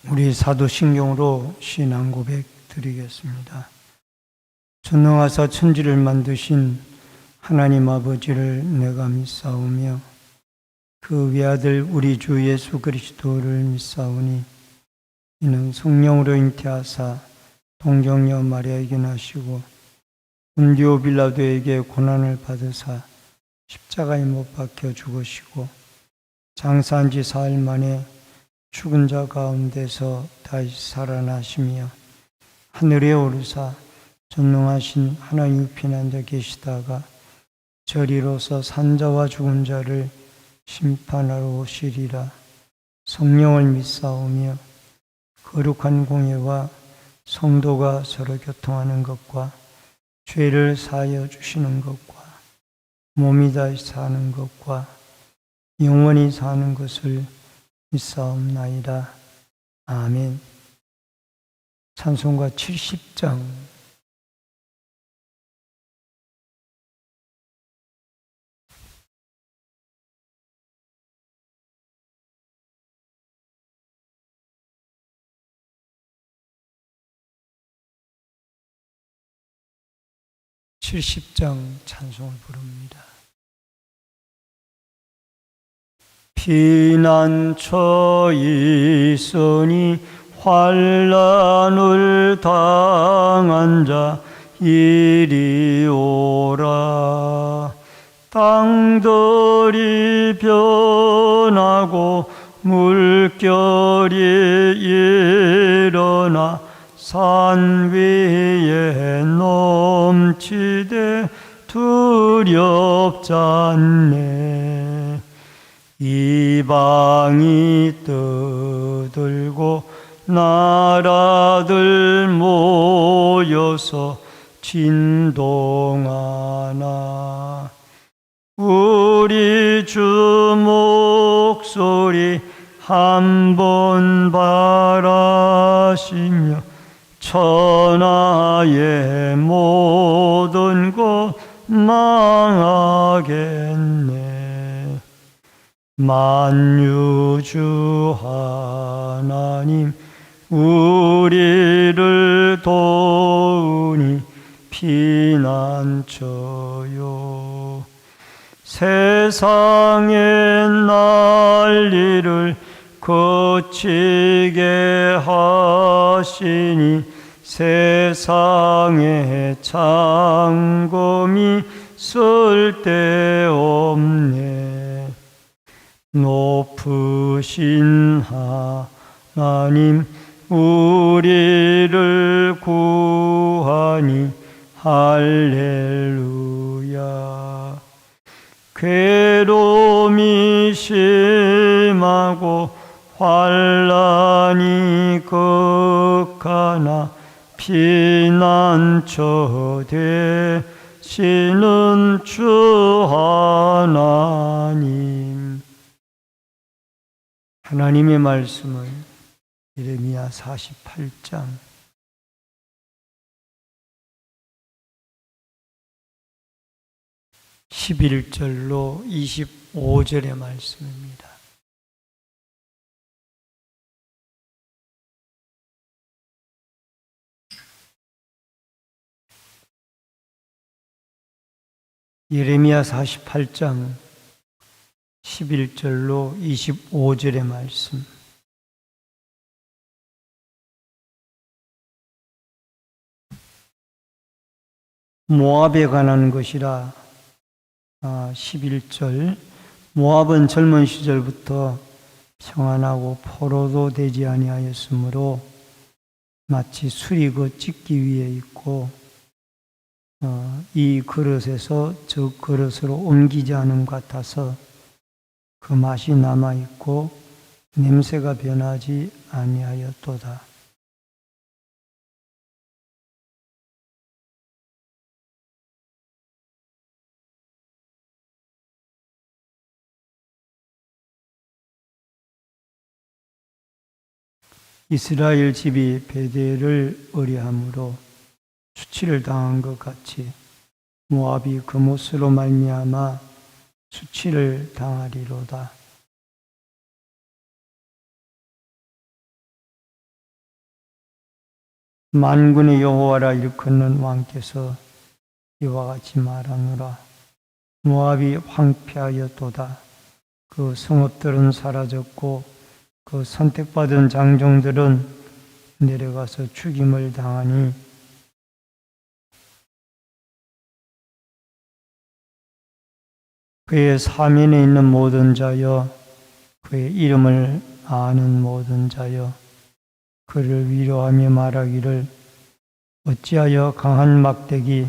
우리 사도신경으로 신앙 고백 드리겠습니다. 전능하사 천지를 만드신 하나님 아버지를 내가 믿사오며 그 외아들 우리 주 예수 그리스도를 믿사오니 이는 성령으로 잉태하사 동정녀 마리아에게 나시고 본디오 빌라도에게 고난을 받으사 십자가에 못 박혀 죽으시고 장사한 지 사흘 만에 죽은 자 가운데서 다시 살아나시며 하늘에 오르사 전능하신 하나님 우편에 앉아 계시다가 저리로서 산자와 죽은 자를 심판하러 오시리라. 성령을 믿사오며 거룩한 공예와 성도가 서로 교통하는 것과 죄를 사하여 주시는 것과 몸이 다시 사는 것과 영원히 사는 것을 믿사옵나이다. 아멘. 찬송가 70장. 찬송을 부릅니다. 피난처 있으니 환난을 당한 자 이리 오라. 땅들이 변하고 물결이 일어나 산 위에 넘치되 두렵지 않네. 이방이 떠들고 나라들 모여서 진동하나 우리 주 목소리 한번 바라시며 천하의 모든 것 망하겠네. 만유주 하나님 우리를 도우니 피난처요. 세상의 난리를 거치게 하시니 세상의 창검이 쓸데없네. 높으신 하나님 우리를 구하니 할렐루야. 괴로움이 심하고 환난이 극하나 피난처 되시는 주 하나님. 하나님의 말씀을 예레미야 48장 11절로 25절의 말씀입니다. 예레미야 48장 11절로 25절의 말씀. 모압에 관한 것이라. 11절. 모압은 젊은 시절부터 평안하고 포로도 되지 아니하였으므로 마치 술이 그 찢기 위해 있고 이 그릇에서 저 그릇으로 옮기지 않음 같아서 그 맛이 남아있고 냄새가 변하지 아니하였도다. 이스라엘 집이 베델을 의뢰함으로 수치를 당한 것 같이 모압이 그못으로 말미암아 수치를 당하리로다. 만군의 여호와라 일컫는 왕께서 이와 같이 말하노라. 모압이 황폐하였도다. 그 성읍들은 사라졌고 그 선택받은 장정들은 내려가서 죽임을 당하니 그의 사면에 있는 모든 자여, 그의 이름을 아는 모든 자여, 그를 위로하며 말하기를 어찌하여 강한 막대기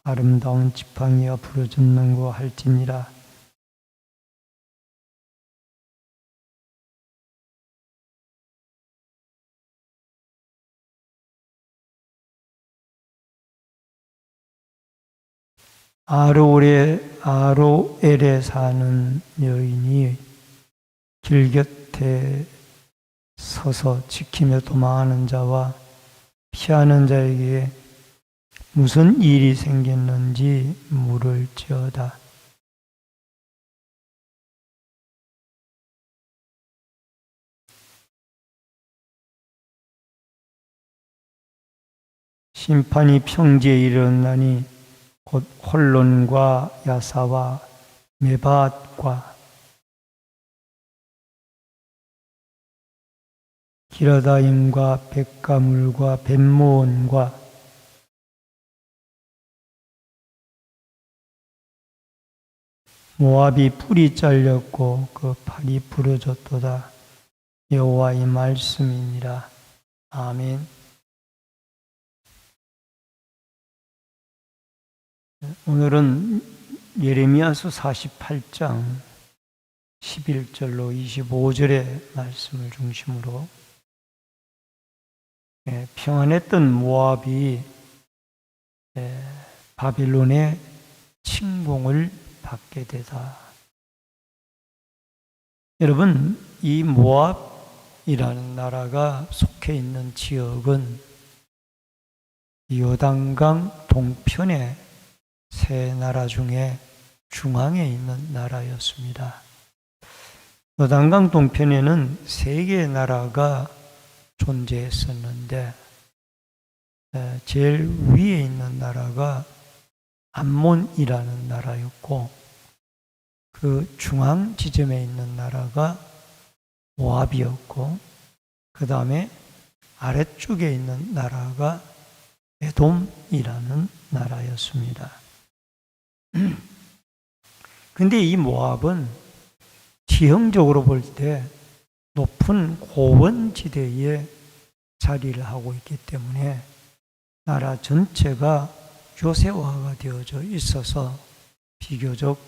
아름다운 지팡이가 부러졌는고 할지니라. 아로엘에 사는 여인이 길 곁에 서서 지키며 도망하는 자와 피하는 자에게 무슨 일이 생겼는지 물을지어다. 심판이 평지에 이르렀나니 곧 홀론과 야사와 메밧과 기라다임과 백가물과 벳모온과 모압이 뿔이 잘렸고 그 팔이 부러졌도다. 여호와의 말씀이니라. 아멘. 오늘은 예레미야서 48장 11절로 25절의 말씀을 중심으로 평안했던 모압이 바빌론의 침공을 받게 되다. 여러분, 이 모압이라는 나라가 속해 있는 지역은 요단강 동편의 세 나라 중에 중앙에 있는 나라였습니다. 요단강 동편에는 세 개의 나라가 존재했었는데 제일 위에 있는 나라가 암몬이라는 나라였고 그 중앙 지점에 있는 나라가 모압이었고 그 다음에 아래쪽에 있는 나라가 에돔이라는 나라였습니다. 근데 이 모압은 지형적으로 볼 때 높은 고원지대에 자리를 하고 있기 때문에 나라 전체가 요새화가 되어져 있어서 비교적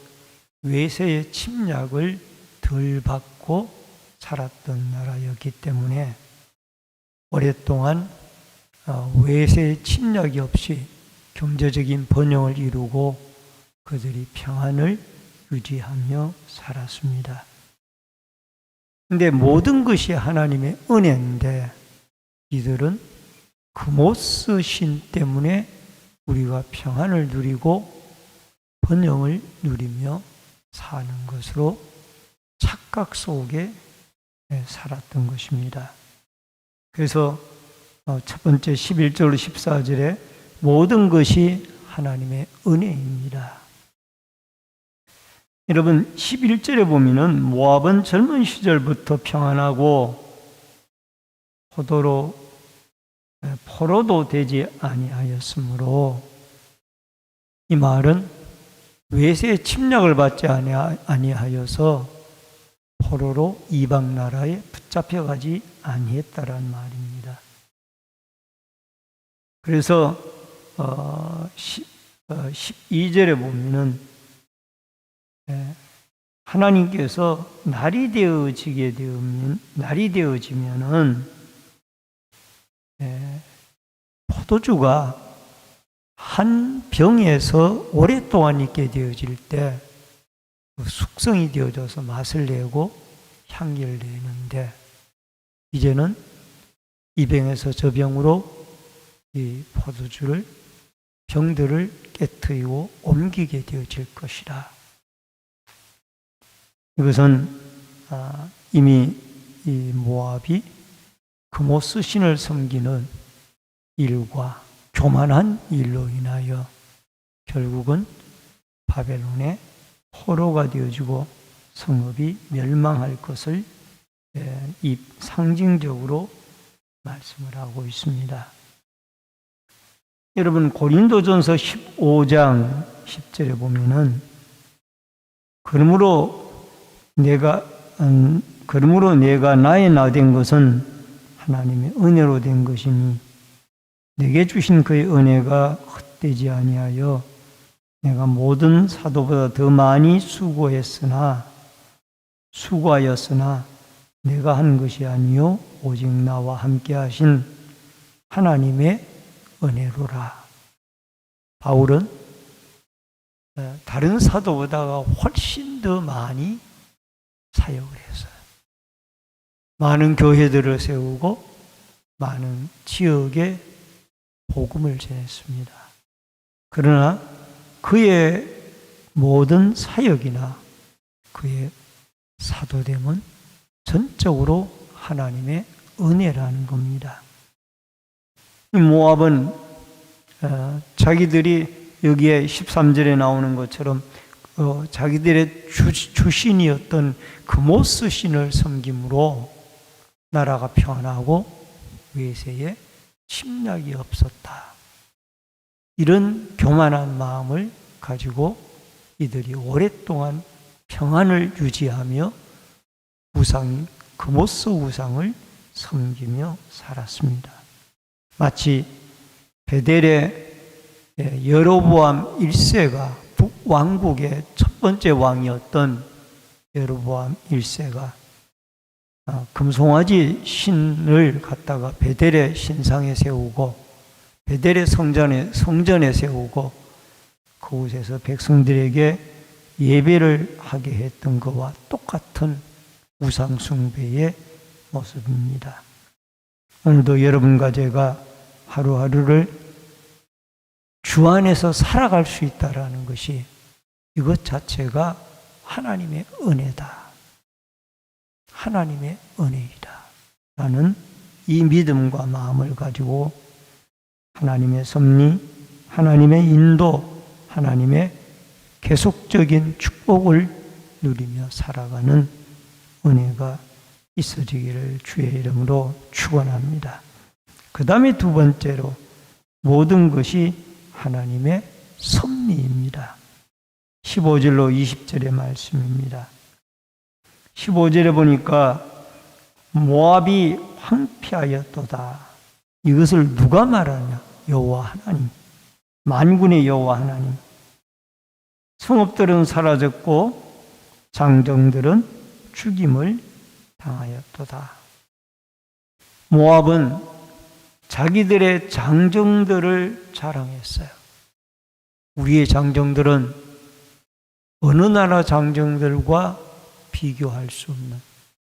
외세의 침략을 덜 받고 살았던 나라였기 때문에 오랫동안 외세의 침략이 없이 경제적인 번영을 이루고 그들이 평안을 유지하며 살았습니다. 근데 모든 것이 하나님의 은혜인데 이들은 그모스 신 때문에 우리가 평안을 누리고 번영을 누리며 사는 것으로 착각 속에 살았던 것입니다. 그래서 첫 번째 11절로 14절에 모든 것이 하나님의 은혜입니다. 여러분 11절에 보면은 모압은 젊은 시절부터 평안하고 포로도 되지 아니하였으므로 이 말은 외세의 침략을 받지 아니하여서 포로로 이방 나라에 붙잡혀가지 아니했다라는 말입니다. 그래서 12절에 보면은 하나님께서 날이 되어지면은 포도주가 한 병에서 오랫동안 있게 되어질 때 숙성이 되어져서 맛을 내고 향기를 내는데 이제는 이 병에서 저 병으로 이 포도주를 병들을 깨트리고 옮기게 되어질 것이라. 이것은 이미 이 모압이 그모스 신을 섬기는 일과 교만한 일로 인하여 결국은 바벨론의 포로가 되어지고 성읍이 멸망할 것을 이 상징적으로 말씀을 하고 있습니다. 여러분 고린도전서 15장 10절에 보면은 그러므로 내가 나의 나 된 것은 하나님의 은혜로 된 것이니 내게 주신 그의 은혜가 헛되지 아니하여 내가 모든 사도보다 더 많이 수고하였으나 내가 한 것이 아니요 오직 나와 함께 하신 하나님의 은혜로라. 바울은 다른 사도보다가 훨씬 더 많이 사역을 했어요. 많은 교회들을 세우고 많은 지역에 복음을 전했습니다. 그러나 그의 모든 사역이나 그의 사도됨은 전적으로 하나님의 은혜라는 겁니다. 모압은 자기들이 여기에 13절에 나오는 것처럼 자기들의 주신이었던 그모스 신을 섬김으로 나라가 평안하고 외세에 침략이 없었다. 이런 교만한 마음을 가지고 이들이 오랫동안 평안을 유지하며 그모스 우상을 섬기며 살았습니다. 마치 베델의 여로보암 1세가 북왕국의 첫 번째 왕이었던 여로보암 1세가 금송아지 신을 갖다가 베델의 신상에 세우고 베델의 성전에 세우고 그곳에서 백성들에게 예배를 하게 했던 것과 똑같은 우상 숭배의 모습입니다. 오늘도 여러분과 제가 하루하루를 주 안에서 살아갈 수 있다라는 것이 이것 자체가 하나님의 은혜다. 하나님의 은혜이다. 라는 이 믿음과 마음을 가지고 하나님의 섭리, 하나님의 인도, 하나님의 계속적인 축복을 누리며 살아가는 은혜가 있어지기를 주의 이름으로 축원합니다. 그 다음에 두 번째로 모든 것이 하나님의 섭리입니다. 15절로 20절의 말씀입니다. 15절에 보니까 모압이 황폐하였도다. 이것을 누가 말하냐? 여호와 하나님, 만군의 여호와 하나님. 성읍들은 사라졌고 장정들은 죽임을 당하였도다. 모압은 자기들의 장정들을 자랑했어요. 우리의 장정들은 어느 나라 장정들과 비교할 수 없는,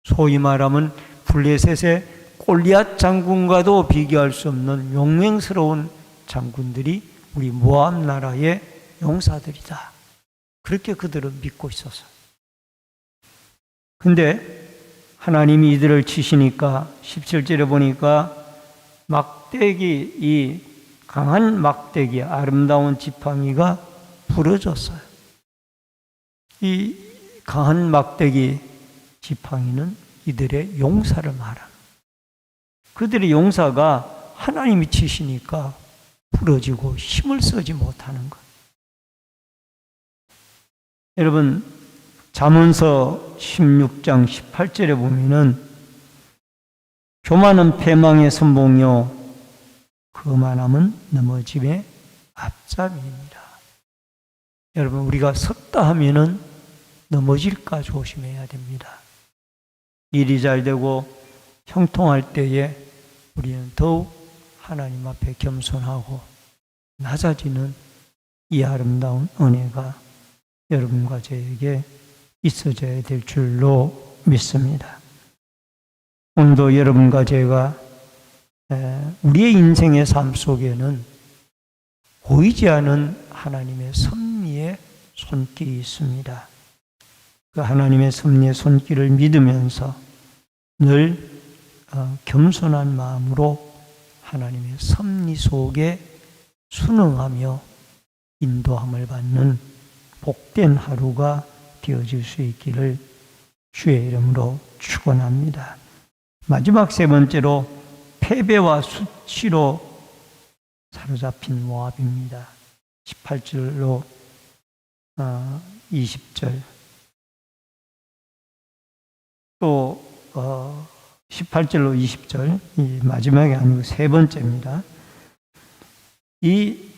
소위 말하면 블레셋의 골리앗 장군과도 비교할 수 없는 용맹스러운 장군들이 우리 모압 나라의 용사들이다. 그렇게 그들은 믿고 있었어요. 근데 하나님이 이들을 치시니까 17절에 보니까 막대기, 이 강한 막대기, 아름다운 지팡이가 부러졌어요. 이 강한 막대기 지팡이는 이들의 용사를 말합니다. 그들의 용사가 하나님이 치시니까 부러지고 힘을 쓰지 못하는 것. 여러분, 잠언서 16장 18절에 보면은 교만은 패망의 선봉이요 거만함은 넘어짐의 앞잡이입니다. 여러분, 우리가 섰다 하면은 넘어질까 조심해야 됩니다. 일이 잘 되고 형통할 때에 우리는 더욱 하나님 앞에 겸손하고 낮아지는 이 아름다운 은혜가 여러분과 저에게 있어져야 될 줄로 믿습니다. 오늘도 여러분과 제가 우리의 인생의 삶 속에는 보이지 않은 하나님의 섭리의 손길이 있습니다. 그 하나님의 섭리의 손길을 믿으면서 늘 겸손한 마음으로 하나님의 섭리 속에 순응하며 인도함을 받는 복된 하루가 되어질 수 있기를 주의 이름으로 축원합니다. 마지막 세 번째로 패배와 수치로 사로잡힌 모압입니다. 18절로 20절 또 18절로 20절 이 마지막이 아니고 세 번째입니다. 이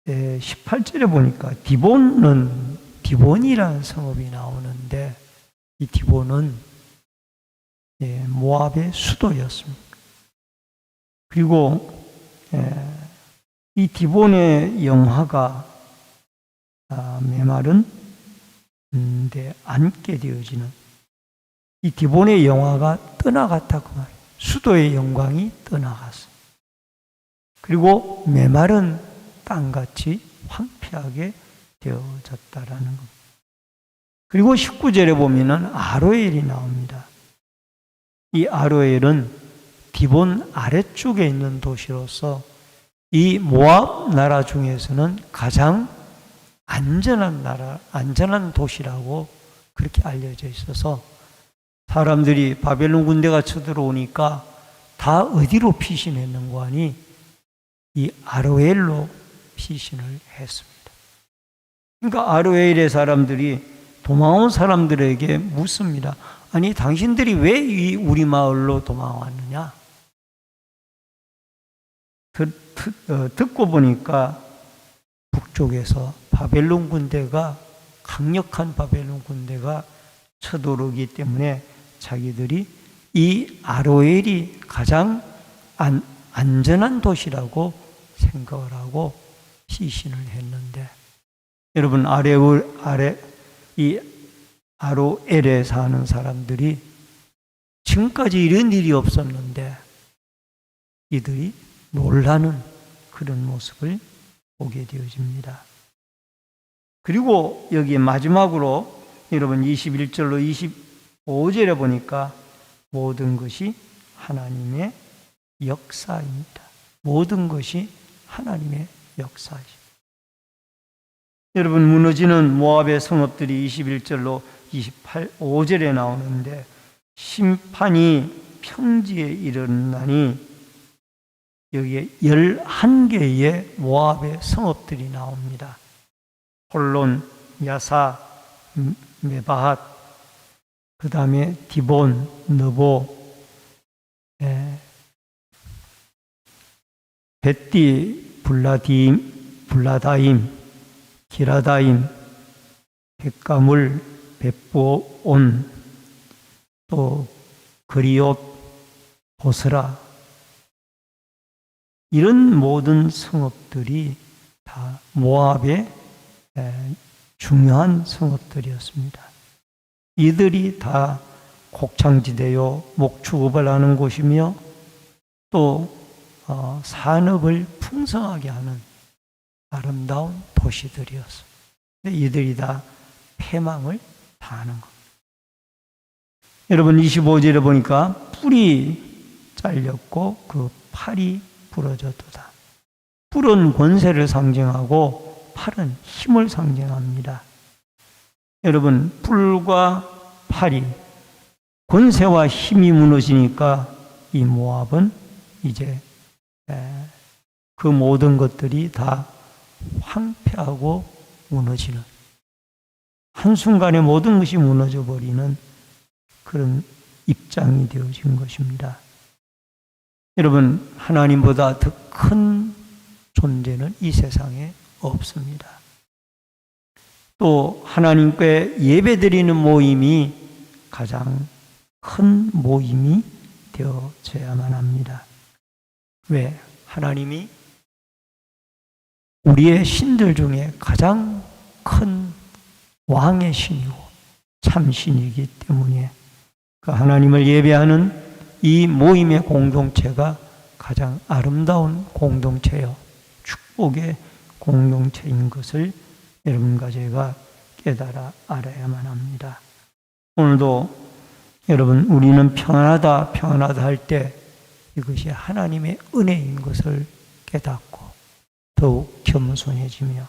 18절에 보니까 디본이라는 성읍이 나오는데 이 디본은 모압의 수도였습니다. 그리고 이 디본의 영화가 메마른 데 앉게 되어지는 이 디본의 영화가 떠나갔다고 말해요. 수도의 영광이 떠나갔어요. 그리고 메마른 땅같이 황폐하게 되어졌다라는 겁니다. 그리고 19절에 보면은 아로엘이 나옵니다. 이 아로엘은 디본 아래쪽에 있는 도시로서 이 모압 나라 중에서는 가장 안전한 도시라고 그렇게 알려져 있어서 사람들이 바벨론 군대가 쳐들어오니까 다 어디로 피신했는고 하니 이 아로엘로 피신을 했습니다. 그러니까 아로엘의 사람들이 도망온 사람들에게 묻습니다. 아니 당신들이 왜 우리 마을로 도망왔느냐? 듣고 보니까 북쪽에서 바벨론 군대가 강력한 바벨론 군대가 쳐들어오기 때문에 자기들이 이 아로엘이 가장 안전한 도시라고 생각을 하고 피신을 했는데 여러분 이 아로엘에 사는 사람들이 지금까지 이런 일이 없었는데 이들이 놀라는 그런 모습을 보게 되어집니다. 그리고 여기 마지막으로 여러분 21절로 25절에 보니까 모든 것이 하나님의 역사입니다. 모든 것이 하나님의 역사이죠. 여러분 무너지는 모압의 성읍들이 21절로 5절에 나오는데 심판이 평지에 이르나니 여기에 11개의 모압의 성읍들이 나옵니다. 홀론, 야사, 메바핫, 그 다음에 디본, 느보, 벳디, 블라다임, 기라다임, 벳가물, 벳보온, 또 그리옷, 보스라 이런 모든 성읍들이 다 모압의 중요한 성읍들이었습니다. 이들이 다 곡창지대요, 목축업을 하는 곳이며 또 산업을 풍성하게 하는 아름다운 도시들이었습니다. 이들이 다 패망을 당하는 겁니다. 여러분 25절에 보니까 뿔이 잘렸고 그 팔이 부러졌도다. 뿔은 권세를 상징하고 팔은 힘을 상징합니다. 여러분 뿔과 팔이 권세와 힘이 무너지니까 이 모압은 이제 그 모든 것들이 다 황폐하고 무너지는 한순간에 모든 것이 무너져 버리는 그런 입장이 되어진 것입니다. 여러분 하나님보다 더 큰 존재는 이 세상에 없습니다. 또 하나님께 예배드리는 모임이 가장 큰 모임이 되어져야만 합니다. 왜? 하나님이 우리의 신들 중에 가장 큰 왕의 신이고 참신이기 때문에 그 하나님을 예배하는 이 모임의 공동체가 가장 아름다운 공동체요 축복의 공동체인 것을 여러분과 제가 깨달아 알아야만 합니다. 오늘도 여러분 우리는 평안하다 할 때 이것이 하나님의 은혜인 것을 깨닫고 더욱 겸손해지며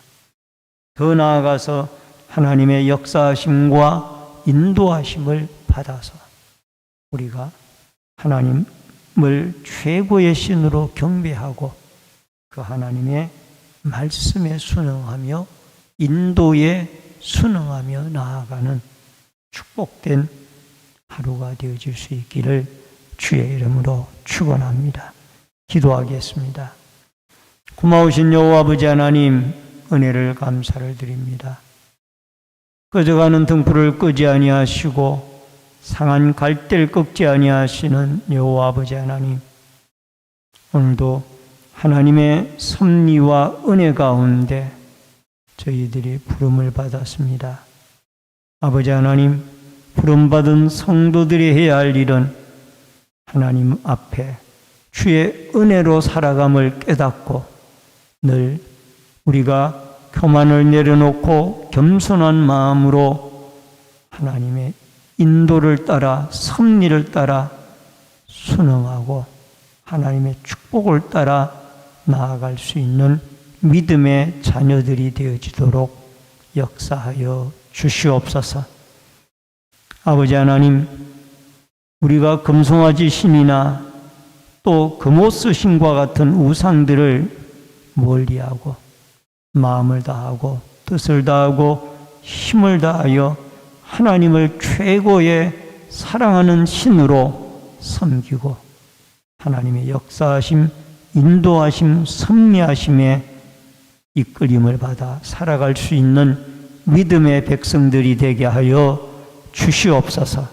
더 나아가서 하나님의 역사하심과 인도하심을 받아서 우리가 하나님을 최고의 신으로 경배하고 그 하나님의 말씀에 순응하며 인도에 순응하며 나아가는 축복된 하루가 되어질 수 있기를 주의 이름으로 축원합니다. 기도하겠습니다. 고마우신 여호와 아버지 하나님, 은혜를 감사를 드립니다. 꺼져가는 등불을 끄지 아니하시고 상한 갈대를 꺾지 아니하시는 여호와 아버지 하나님, 오늘도 하나님의 섭리와 은혜 가운데 저희들이 부름을 받았습니다. 아버지 하나님, 부름받은 성도들이 해야 할 일은 하나님 앞에 주의 은혜로 살아감을 깨닫고 늘 우리가 교만을 내려놓고 겸손한 마음으로 하나님의 인도를 따라 섭리를 따라 순응하고 하나님의 축복을 따라 나아갈 수 있는 믿음의 자녀들이 되어지도록 역사하여 주시옵소서. 아버지 하나님, 우리가 금송아지 신이나 또 금오스 신과 같은 우상들을 멀리하고 마음을 다하고 뜻을 다하고 힘을 다하여 하나님을 최고의 사랑하는 신으로 섬기고 하나님의 역사하심, 인도하심, 섭리하심에 이끌림을 받아 살아갈 수 있는 믿음의 백성들이 되게 하여 주시옵소서.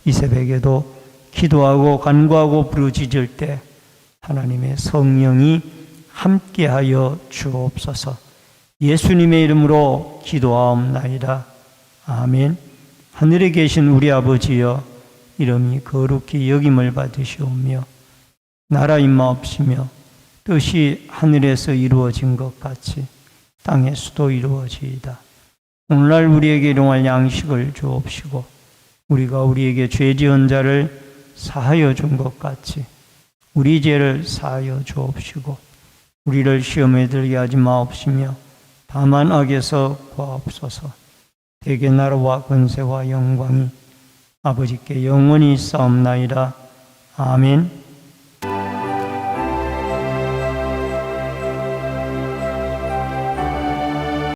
이 새벽에도 기도하고 간구하고 부르짖을 때 하나님의 성령이 함께하여 주옵소서. 예수님의 이름으로 기도하옵나이다. 아멘. 하늘에 계신 우리 아버지여, 이름이 거룩히 여김을 받으시오며 나라 임하옵시며 뜻이 하늘에서 이루어진 것 같이 땅에서도 이루어지이다. 오늘날 우리에게 일용할 양식을 주옵시고 우리가 우리에게 죄 지은 자를 사하여 준 것 같이 우리 죄를 사하여 주옵시고 우리를 시험에 들게 하지 마옵시며 다만 악에서 구하옵소서. 대개 나라와 권세와 영광이 아버지께 영원히 있사옵나이다. 아멘.